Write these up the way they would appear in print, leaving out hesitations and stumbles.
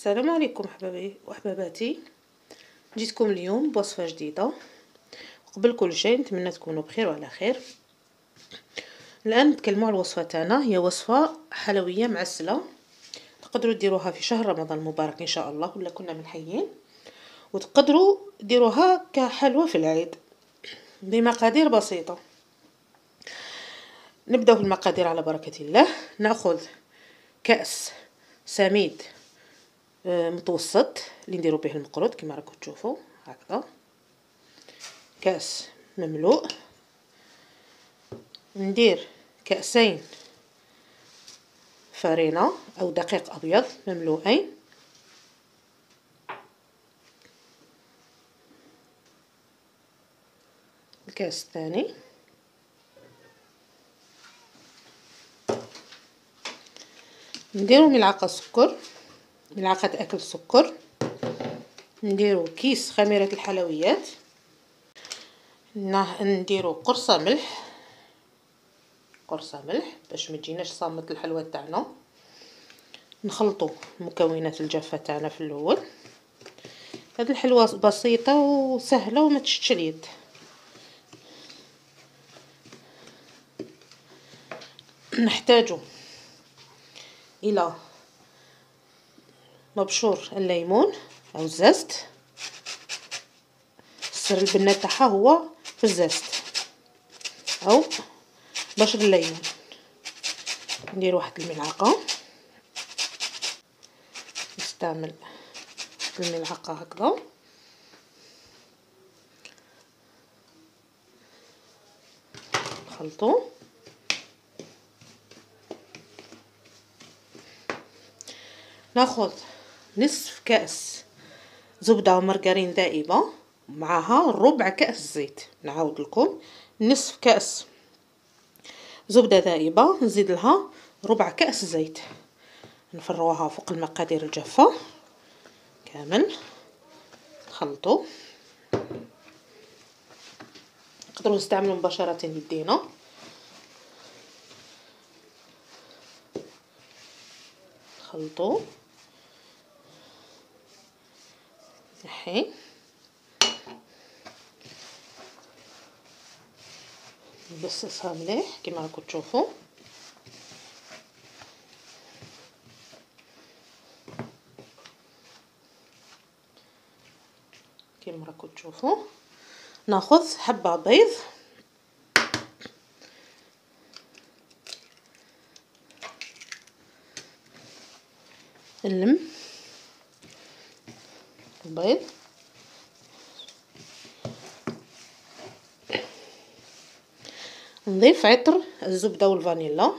السلام عليكم حبايبي وحباباتي. جيتكم اليوم بوصفه جديده. قبل كل شيء نتمنى تكونوا بخير وعلى خير. الان نتكلموا على الوصفه تاعنا، هي وصفه حلويه معسله، تقدروا ديروها في شهر رمضان المبارك ان شاء الله ولا كنا من حيين، وتقدروا ديروها كحلوى في العيد بمقادير بسيطه. نبداو بالمقادير على بركه الله. ناخذ كأس سميد متوسط اللي نديرو به المقروط كما راكم تشوفوا هكذا، كأس مملوء. ندير كأسين فرينة او دقيق ابيض مملوءين، الكاس الثاني نديرو ملعقه سكر، ملعقه اكل سكر. نديرو كيس خميره الحلويات، نديرو قرصه ملح، قرصه ملح باش ما تجيناش صامت الحلوى تاعنا. نخلطوا المكونات الجافه تاعنا في الاول. هذه الحلوى بسيطه وسهله وما تشدش اليد. نحتاج الى مبشور الليمون او الزست، سر البنه تاعها هو في الزست او بشر الليمون. ندير واحد الملعقه، نستعمل الملعقه هكذا، نخلطو. ناخذ نصف كأس زبدة ومرغرين دائبة، معها ربع كأس زيت. نعاود لكم، نصف كأس زبدة دائبة نزيد لها ربع كأس زيت، نفرغوها فوق المقادير الجافة كامل. نخلطو. نقدروا نستعملوا مباشرة يدينا. نخلطو نحي، نبسسها مليح كما راكم تشوفوا. كما راكم تشوفوا ناخذ حبه بيض، نلم البيض، نضيف عطر الزبده والفانيلا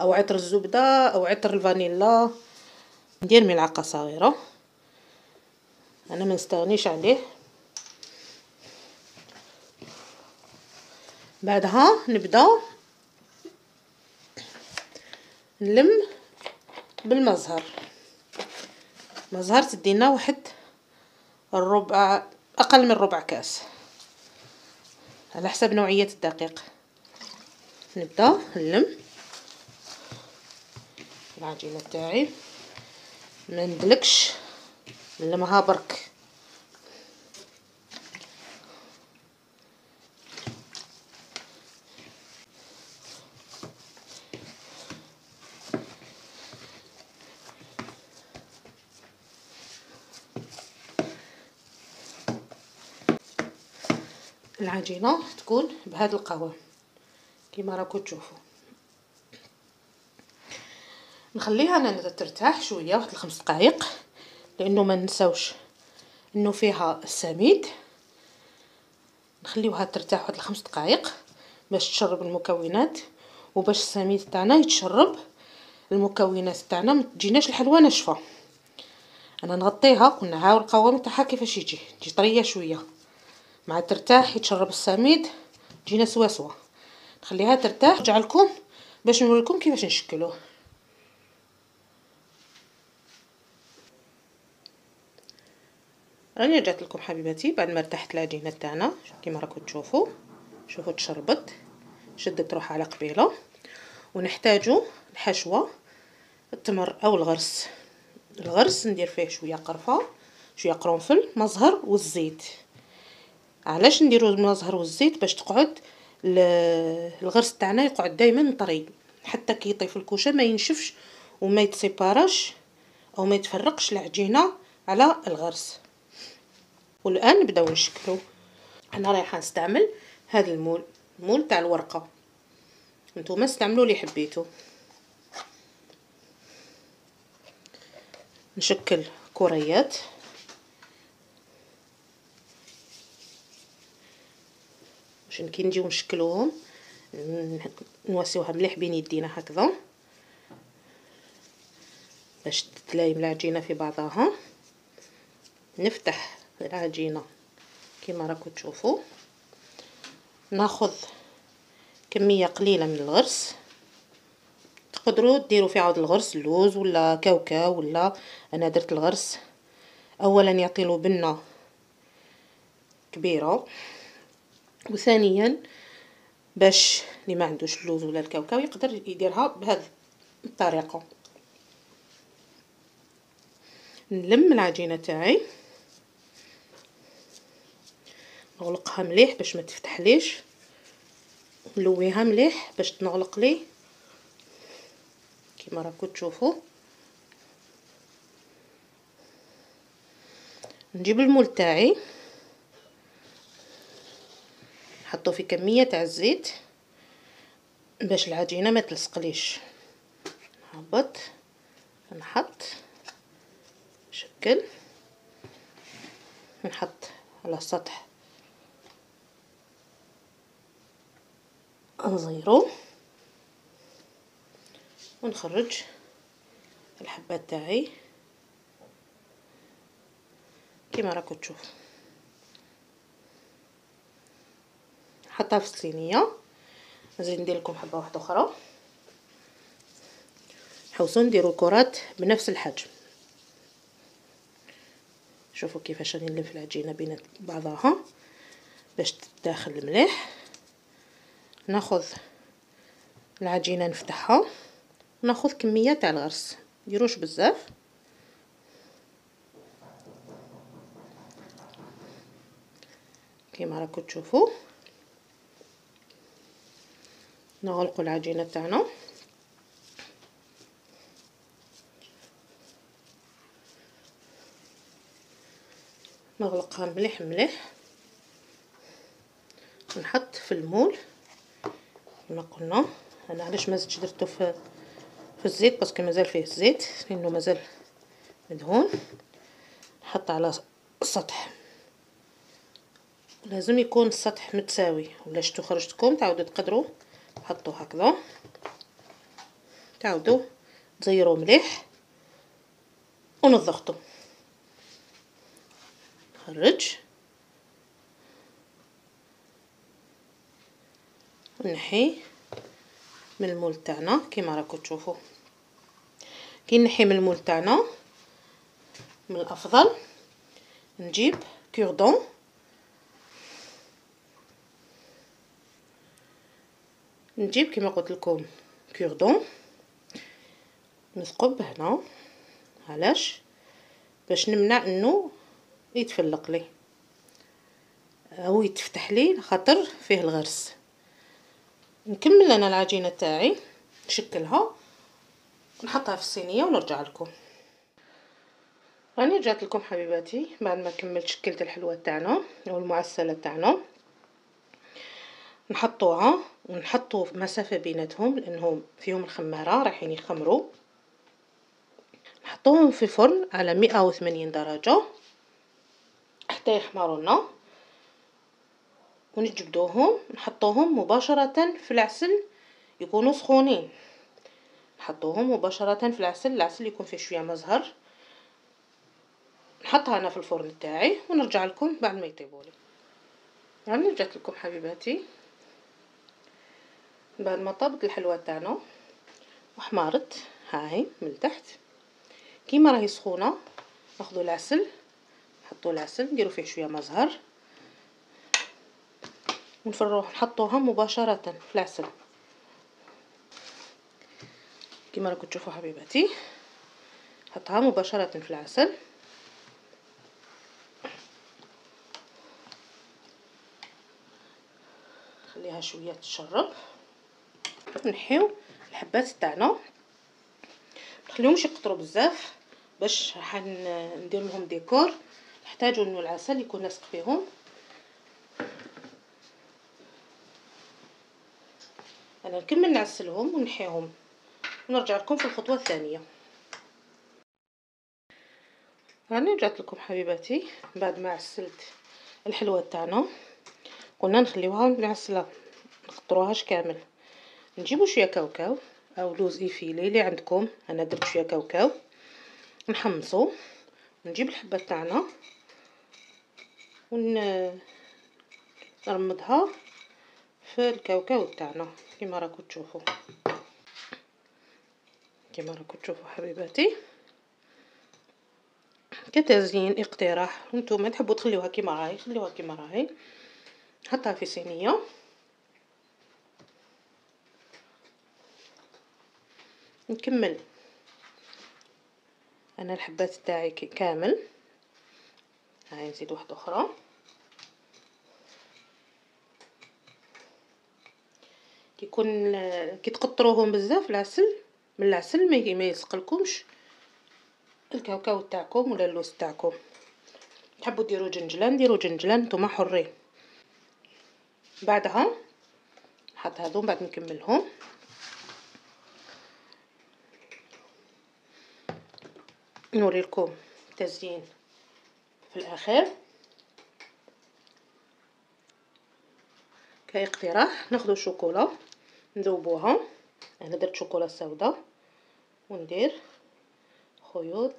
او عطر الزبده او عطر الفانيلا. ندير ملعقه صغيره، انا ما نستغنيش عليه. بعدها نبدا نلم بالمزهر. مزهر تدينا واحد الربع، اقل من ربع كاس على حسب نوعيه الدقيق. نبدا نلم العجينه تاعي، ما ندلكش، نلمها برك. العجينه تكون بهذا القوام كما راكم تشوفوا. نخليها انا ترتاح شويه واحد 5 دقائق، لانه ما ننساوش انه فيها السميد. نخليوها ترتاح واحد 5 دقائق باش تشرب المكونات وباش السميد تاعنا يتشرب المكونات تاعنا، ما تجيناش الحلوى ناشفه. انا نغطيها ونعاود القوام تاعها كيفاش يجي طريه شويه، مع ترتاح يتشرب السميد تجينا سوا. نخليها ترتاح ونرجع لكم باش نوريكم كيفاش نشكلوه. راني رجعت لكم حبيباتي بعد ما ارتاحت العجينه تاعنا كما راكم تشوفوا. شوفوا تشربت، شدت روحها على قبيله. ونحتاجو الحشوه، التمر او الغرس الغرس ندير فيه شويه قرفه، شويه قرنفل، مزهر والزيت. علاش نديرو المزهر والزيت؟ باش تقعد الغرس تاعنا يقعد دائما طري، حتى كي يطيب الكوشه ما ينشفش وما يتسيباراش او ما يتفرقش العجينه على الغرس. والان نبداو نشكلو. انا رايحه نستعمل هذا المول تاع الورقه، نتوما استعملوا اللي حبيتو. نشكل كريات، باش كي نجيو نشكلوهم نواسيوها مليح بين يدينا هكذا باش تتلايم العجينه في بعضها. نفتح العجينه كما راكم تشوفوا، ناخذ كميه قليله من الغرس. تقدروا ديروا في عود الغرس اللوز ولا كاوكاو، ولا انا درت الغرس اولا يعطي له بنه كبيره، وثانيا باش اللي ما عندوش اللوز ولا الكاوكاو يقدر يديرها بهذه الطريقه. نلم العجينه تاعي، نغلقها مليح باش ما تفتحليش، نلويها مليح باش تنغلق لي كما راكم تشوفوا. نجيب المول تاعي نحطو في كميه تاع الزيت باش العجينه ما تلصقليش. نهبط، نحط، نشكل، نحط على السطح، نزيرو ونخرج الحبات تاعي كما راكم تشوفوا. نحطها في الصينيه. نزيد ندير لكم حبه واحده اخرى. حوسوا نديروا الكرات بنفس الحجم. شوفوا كيفاش راني نلف العجينه بين بعضها باش تداخل مليح. ناخذ العجينه نفتحها، ناخذ كميه تاع الغرس، ديروش بزاف. كما راكم تشوفوا نغلقوا العجينه تاعنا. نغلقها مليح مليح، نحط في المول كما قلنا. انا علاش ما زدتش درتو في الزيت باسكو مازال فيه الزيت لانه مازال مدهون. نحط على السطح، لازم يكون السطح متساوي ولا شتو خرجتكم تعاودوا تقدروا تحطوا هكذا، تعاودوا تزيروا مليح ونضغطوا. نخرج ونحي من المول تاعنا كما راكم تشوفوا. كي نحي من المول تاعنا من الافضل نجيب كوردون، نجيب كما قلت لكم كوردون نثقب هنا. علاش؟ باش نمنع انه يتفلق لي او يتفتح لي خاطر فيه الغرس. نكمل انا العجينه تاعي، نشكلها ونحطها في الصينيه ونرجع لكم. راني رجعت لكم حبيباتي بعد ما كملت شكلت الحلوه تاعنا او المعسله تاعنا. نحطوها ونحطوا مسافه بيناتهم لانهم فيهم الخماره رايحين يخمروا. نحطوهم في الفرن على 180 درجه حتى يحمروا لنا، ونجبدوهم نحطوهم مباشره في العسل، يكونوا سخونين. نحطوهم مباشره في العسل يكون فيه شويه مزهر. نحطها انا في الفرن تاعي ونرجع لكم بعد ما يطيبوا لي. راني رجعت لكم حبيباتي بعد ما طابت الحلوه تاعنا وحمارت. هاي من التحت كيما راهي سخونه. ناخذوا العسل، نحطوا العسل نديروا فيه شويه مزهر ونفروه نحطوها مباشره في العسل كيما راكم تشوفوا حبيباتي. حطها مباشرة في العسل. خليها شوية تشرب. نحيو الحبات تاعنا، متخليهمش يقطروا بزاف باش راح ندير لهم ديكور. نحتاجوا انه العسل يكون لاصق فيهم. انا نكمل نعسلهم ونحيهم ونرجع لكم في الخطوه الثانيه. راني رجعت لكم حبيباتي بعد ما عسلت الحلوه تاعنا. قلنا نخليوها معسله، نقطروهاش كامل. نجيبوا شويه كاوكاو او لوز ايفيلي اللي عندكم. انا درت شويه كاوكاو، نحمصو، نجيب الحبه تاعنا ونرمضها في الكاوكاو تاعنا كما راكم تشوفوا. كما راكم تشوفوا حبيباتي، كتزيين اقتراح. نتوما تحبوا تخليوها كما راهي خليوها كما راهي. حطها في صينيه. نكمل انا الحبات تاعي كامل. هاي نزيد واحده اخرى. كي تقطروهم بزاف العسل من العسل ما يلصقلكمش الكاوكاو تاعكم ولا اللوز تاعكم. تحبوا ديروا جنجلان ديروا جنجلان، نتوما حرين. بعدها نحط هذو بعد نكملهم. نوريلكم التزيين في الاخر. كاقتراح ناخذ شوكولا نذوبوها. انا درت شوكولا سوداء وندير خيوط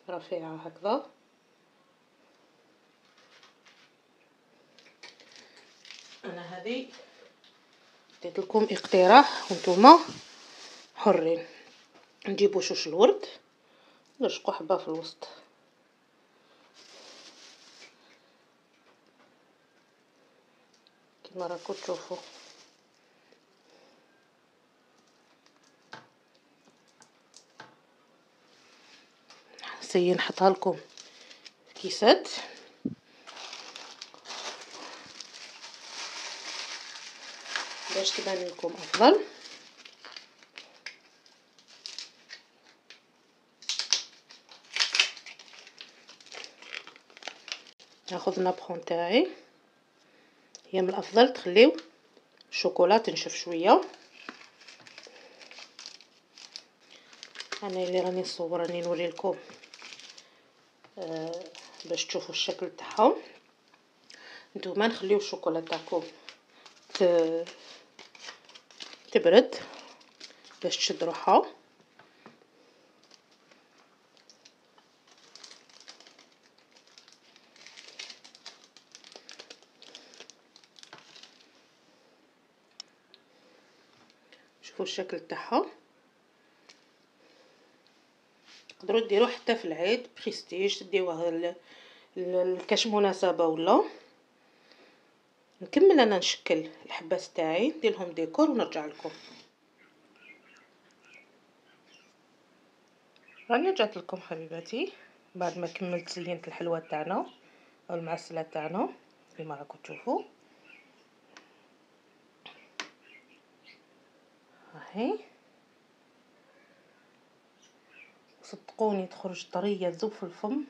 رفيعه هكذا. انا هذه درت لكم اقتراح وانتوما حرين. نجيبوا شوش الورد نرشقوا حبه في الوسط. كما راكم تشوفوا. نحطها لكم في كيسات باش تبان لكم افضل. ناخذ نابخون تاعي. هي من الافضل تخليو الشوكولا تنشف شويه. انا اللي راني نصور راني نوري لكم باش تشوفوا الشكل تاعهم. نتوما نخليو الشوكولا تاعكم تبرد باش تشد روحها. شوفوا الشكل تاعها. تقدروا ديروه حتى في العيد بريستيج، تديوه كاش مناسبه ولا. نكمل انا نشكل الحبات تاعي ندير لهم ديكور ونرجع لكم. راني رجعت لكم حبيباتي بعد ما كملت زينت الحلوه تاعنا او المعسله تاعنا كما راكم تشوفوا. هاهي صدقوني تخرج طريه تذوب في الفم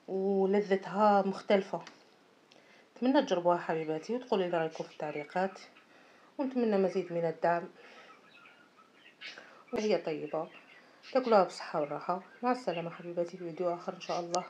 ولذتها مختلفه. نتمنى تجربوها حبيباتي وتقولوا لي رايكم في التعليقات، ونتمنى مزيد من الدعم. وهي طيبه تاكلوها بصحه وراحه. مع السلامه حبيباتي في فيديو اخر ان شاء الله.